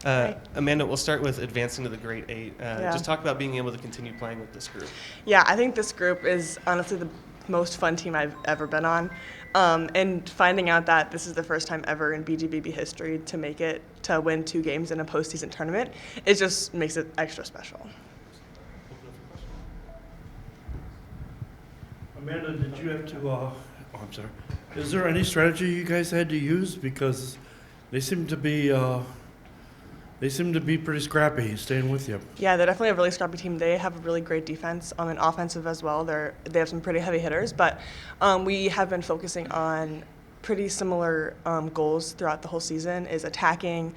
Amanda, we'll start with advancing to the Great Eight. Just talk about being able to continue playing with this group. Yeah, I think this group is honestly the most fun team I've ever been on. And finding out that this is the first time ever in BGBB history to make it to win 2 games in a postseason tournament, it just makes it extra special. Amanda, did you have to, I'm sorry. Is there any strategy you guys had to use? Because they seem to be pretty scrappy, staying with you. Yeah, they're definitely a really scrappy team. They have a really great defense, and offensive as well. They have some pretty heavy hitters, but we have been focusing on pretty similar goals throughout the whole season, is attacking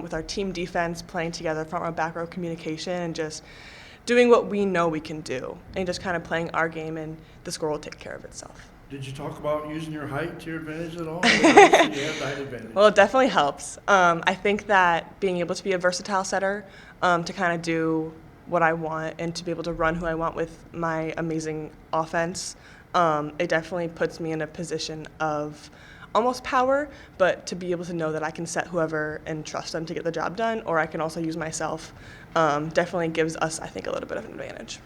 with our team defense, playing together, front row, back row communication, and just doing what we know we can do, and just kind of playing our game, and the score will take care of itself. Did you talk about using your height to your advantage at all? Or you have the height advantage? Well, it definitely helps. I think that being able to be a versatile setter, to kind of do what I want and to be able to run who I want with my amazing offense, it definitely puts me in a position of almost power, but to be able to know that I can set whoever and trust them to get the job done, or I can also use myself, definitely gives us, I think, a little bit of an advantage.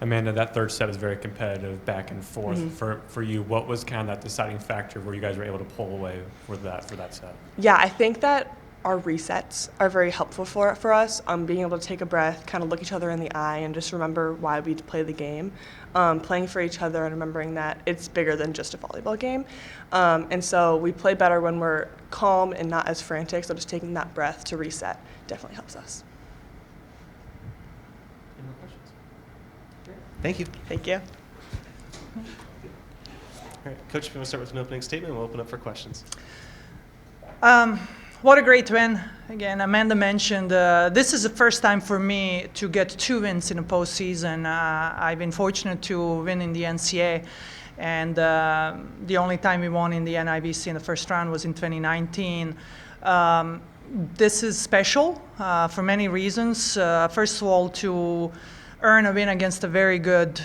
Amanda, that third set was very competitive, back and forth. Mm-hmm. For you, what was kind of that deciding factor where you guys were able to pull away for that set? Yeah, I think that our resets are very helpful for us. Being able to take a breath, kind of look each other in the eye, and just remember why we play the game. Playing for each other and remembering that it's bigger than just a volleyball game. And so we play better when we're calm and not as frantic, so just taking that breath to reset definitely helps us. Any more questions? Thank you. Thank you. All right, Coach, if you want to start with an opening statement, we'll open up for questions. What a great win. Again, Amanda mentioned this is the first time for me to get 2 wins in a postseason. I've been fortunate to win in the NCAA, and the only time we won in the NIVC in the first round was in 2019. This is special for many reasons. First of all, to earn a win against a very good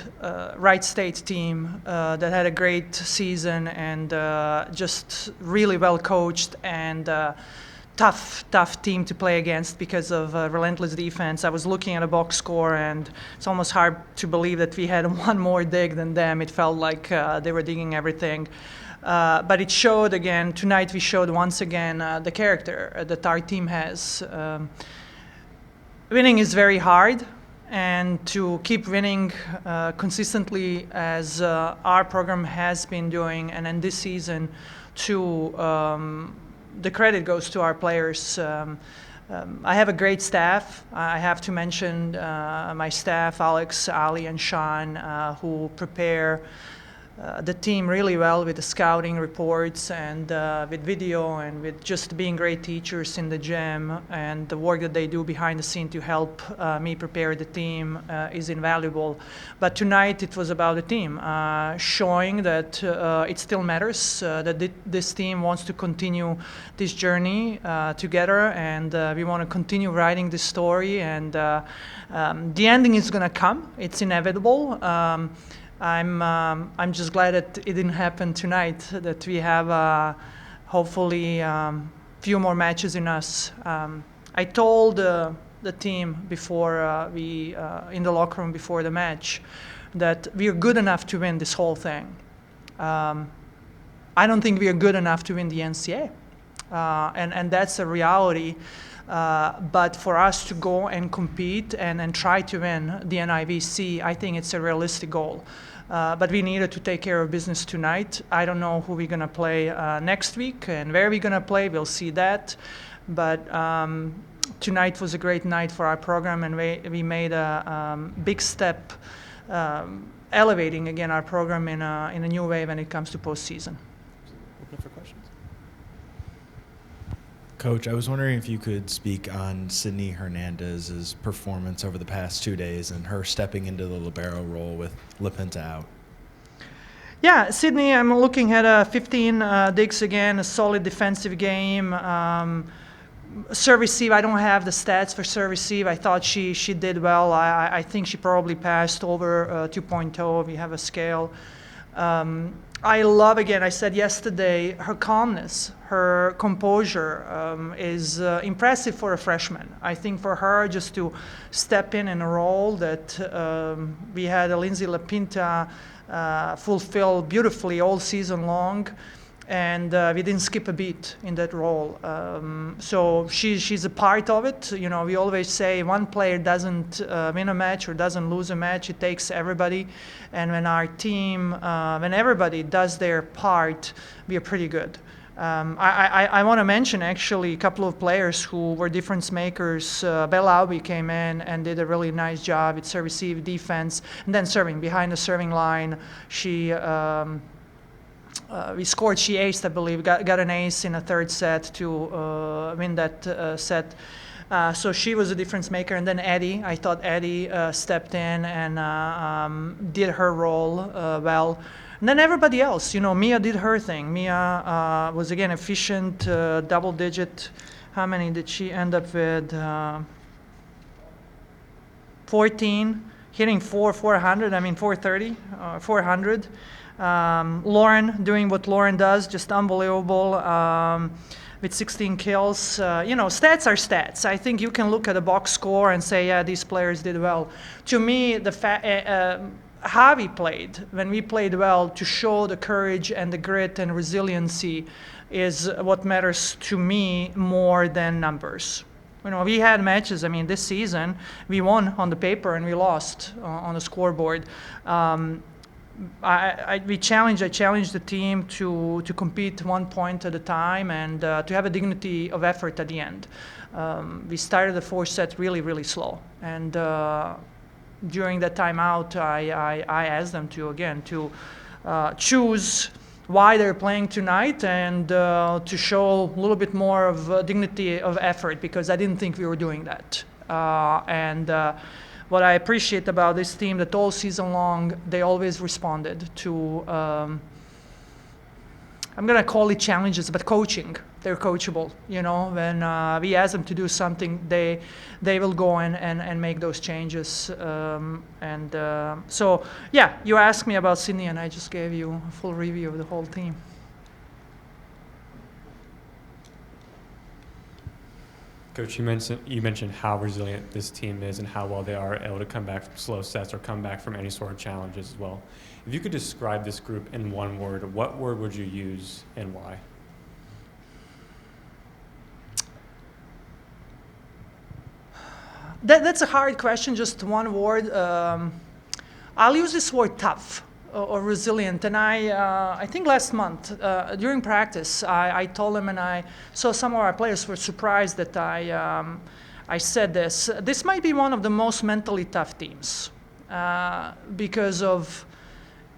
Wright State team that had a great season and just really well coached and tough team to play against because of relentless defense. I was looking at a box score, and it's almost hard to believe that we had one more dig than them. It felt like they were digging everything. But it showed again, tonight we showed once again the character that our team has. Winning is very hard, and to keep winning consistently as our program has been doing, and in this season too, the credit goes to our players. I have a great staff. I have to mention my staff, Alex, Ali, and Sean, who prepare the team really well with the scouting reports and with video and with just being great teachers in the gym, and the work that they do behind the scene to help me prepare the team is invaluable. But tonight it was about the team, showing that it still matters, that this team wants to continue this journey together, and we want to continue writing this story, and the ending is going to come. It's inevitable. I'm just glad that it didn't happen tonight, that we have hopefully few more matches in us. I told the team before in the locker room before the match that we are good enough to win this whole thing. I don't think we are good enough to win the NCAA, and that's a reality. But for us to go and compete and try to win the NIVC, I think it's a realistic goal. But we needed to take care of business tonight. I don't know who we're going to play next week and where we're going to play. We'll see that. But tonight was a great night for our program, and we made a big step elevating again our program in a new way when it comes to postseason. Open up for questions. Coach, I was wondering if you could speak on Sydney Hernandez's performance over the past 2 days and her stepping into the libero role with LaPinta out. Yeah, Sydney, I'm looking at 15 digs again, a solid defensive game. Serve receive, I don't have the stats for serve receive. I thought she did well. I think she probably passed over 2.0. We have a scale. I love, again, I said yesterday, her calmness, her composure is impressive for a freshman. I think for her just to step in a role that we had a Lindsay LaPinta fulfill beautifully all season long, and we didn't skip a beat in that role. So she's a part of it. You know, we always say one player doesn't win a match or doesn't lose a match. It takes everybody. And when our team, when everybody does their part, we are pretty good. I want to mention actually a couple of players who were difference makers. Bella Aubie came in and did a really nice job with serve receive defense, and then serving behind the serving line. We scored. She aced, I believe. Got an ace in a third set to win that set. So she was a difference maker. And then Eddie, I thought Eddie stepped in and did her role well. And then everybody else, you know, Mia did her thing. Mia was again efficient, double digit. How many did she end up with? 14, hitting 400. I mean 430, 400. Lauren doing what Lauren does, just unbelievable. With 16 kills, you know, stats are stats. I think you can look at a box score and say, yeah, these players did well. To me, how we played, when we played well, to show the courage and the grit and resiliency is what matters to me more than numbers. You know, we had matches. I mean, this season we won on the paper and we lost on the scoreboard. I challenged the team to compete 1 point at a time and to have a dignity of effort at the end. We started the fourth set really, really slow, and during that timeout, I asked them to choose why they're playing tonight and to show a little bit more of dignity of effort, because I didn't think we were doing that. What I appreciate about this team, that all season long, they always responded to, I'm going to call it challenges, but coaching. They're coachable. You know, when we ask them to do something, they will go in and make those changes. So, yeah, you asked me about Sydney, and I just gave you a full review of the whole team. Coach, you mentioned how resilient this team is and how well they are able to come back from slow sets or come back from any sort of challenges as well. If you could describe this group in one word, what word would you use and why? That's a hard question, just one word. I'll use this word tough or resilient. And I think last month during practice, I told them, and I saw some of our players were surprised that I said this. This might be one of the most mentally tough teams because of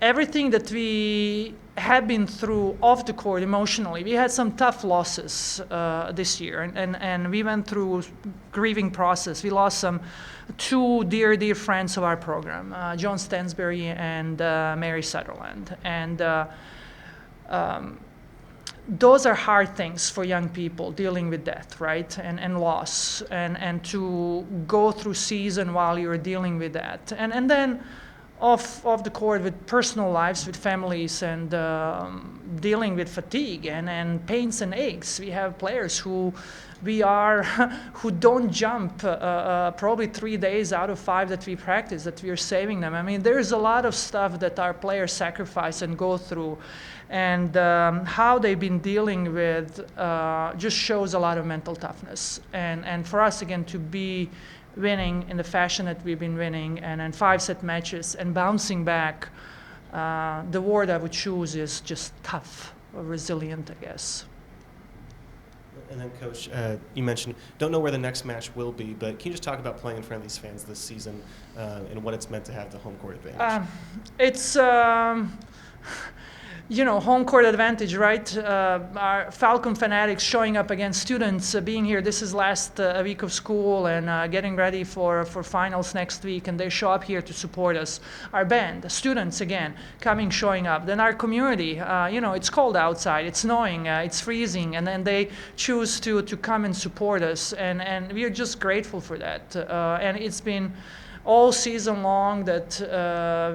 everything that we have been through off the court emotionally. We had some tough losses this year, and we went through grieving process. We lost two dear friends of our program, John Stansberry and Mary Sutherland. And those are hard things for young people, dealing with death, right, and loss, and to go through season while you're dealing with that. And then off the court with personal lives, with families, and dealing with fatigue and pains and aches. We have players who don't jump probably 3 days out of 5 that we practice, that we are saving them. I mean, there's a lot of stuff that our players sacrifice and go through, and how they've been dealing with just shows a lot of mental toughness. And for us, again, to be winning in the fashion that we've been winning, and in 5-set matches and bouncing back, the word I would choose is just tough or resilient, I guess. And then, Coach, you mentioned, don't know where the next match will be, but can you just talk about playing in front of these fans this season and what it's meant to have the home court advantage? It's home court advantage, right? Our Falcon fanatics showing up against students, being here. This is last week of school and getting ready for finals next week, and they show up here to support us. Our band, students again, showing up. Then our community, it's cold outside, it's snowing, it's freezing, and then they choose to come and support us, and we are just grateful for that. And it's been all season long that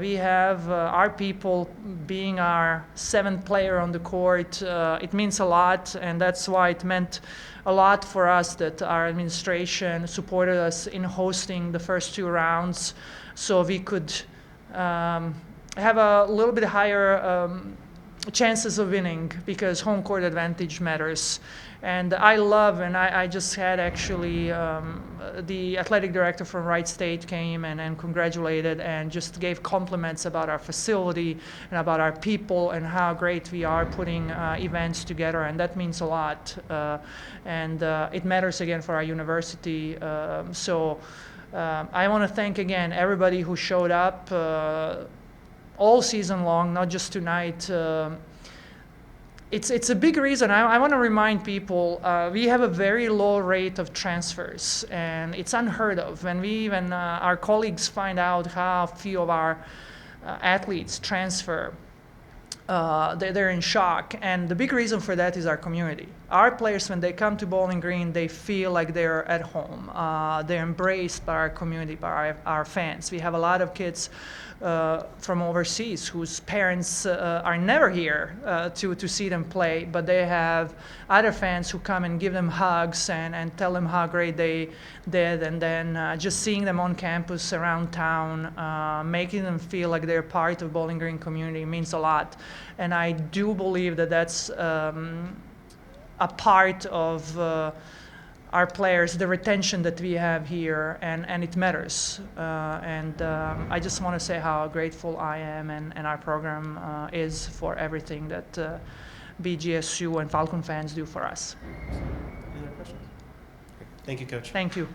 we have our people being our seventh player on the court. It means a lot, and that's why it meant a lot for us that our administration supported us in hosting the first 2 rounds, so we could have a little bit higher chances of winning, because home court advantage matters. And I love, and I just had actually the athletic director from Wright State came and congratulated and just gave compliments about our facility and about our people and how great we are putting events together, and that means a lot. And it matters again for our university. I want to thank again everybody who showed up all season long, not just tonight. It's a big reason. I want to remind people we have a very low rate of transfers, and it's unheard of. When our colleagues find out how few of our athletes transfer, they're in shock. And the big reason for that is our community. Our players, when they come to Bowling Green, they feel like they're at home. They're embraced by our community, by our fans. We have a lot of kids from overseas whose parents are never here to see them play, but they have other fans who come and give them hugs and tell them how great they did, and then just seeing them on campus around town, making them feel like they're part of Bowling Green community means a lot. And I do believe that that's a part of our players, the retention that we have here, and it matters. I just want to say how grateful I am and our program is for everything that BGSU and Falcon fans do for us. Any other questions? Thank you, Coach. Thank you.